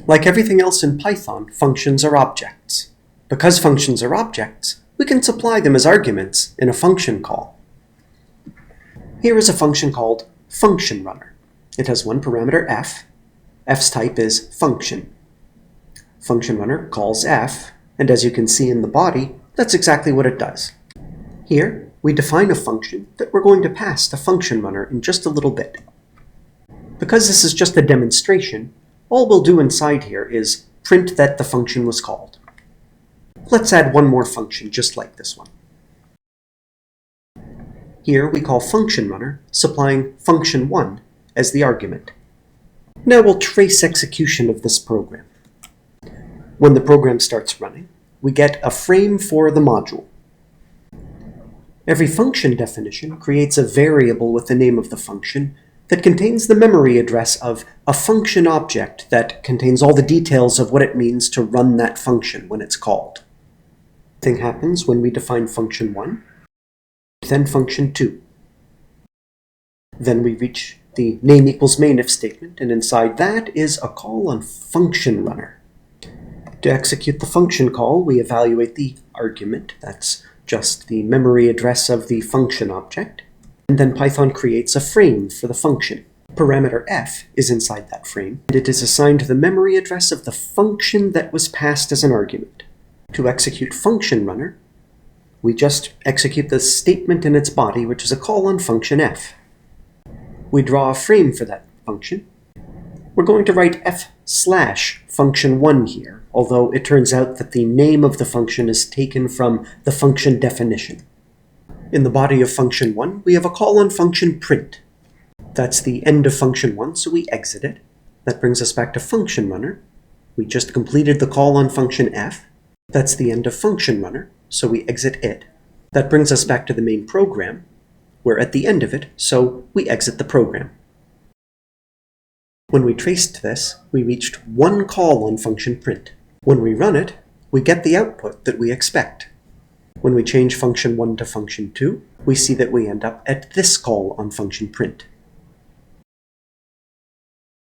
Like everything else in Python, functions are objects. Because functions are objects, we can supply them as arguments in a function call. Here is a function called function runner. It has one parameter f. F's type is function. Function runner calls f, and as you can see in the body, that's exactly what it does. Here, we define a function that we're going to pass to function runner in just a little bit. Because this is just a demonstration, all we'll do inside here is print that the function was called. Let's add one more function just like this one. Here we call function runner, supplying function1 as the argument. Now we'll trace execution of this program. When the program starts running, we get a frame for the module. Every function definition creates a variable with the name of the function that contains the memory address of a function object that contains all the details of what it means to run that function when it's called. Thing happens when we define function1, then function2. Then we reach the name equals main if statement, and inside that is a call on function runner. To execute the function call, we evaluate the argument, that's just the memory address of the function object, and then Python creates a frame for the function. Parameter f is inside that frame, and it is assigned the memory address of the function that was passed as an argument. To execute function runner, we just execute the statement in its body, which is a call on function f. We draw a frame for that function. We're going to write f/function1 here, although it turns out that the name of the function is taken from the function definition. In the body of function1, we have a call on function print. That's the end of function1, so we exit it. That brings us back to function runner. We just completed the call on function f. That's the end of function runner, so we exit it. That brings us back to the main program. We're at the end of it, so we exit the program. When we traced this, we reached one call on function print. When we run it, we get the output that we expect. When we change function1 to function2, we see that we end up at this call on function print.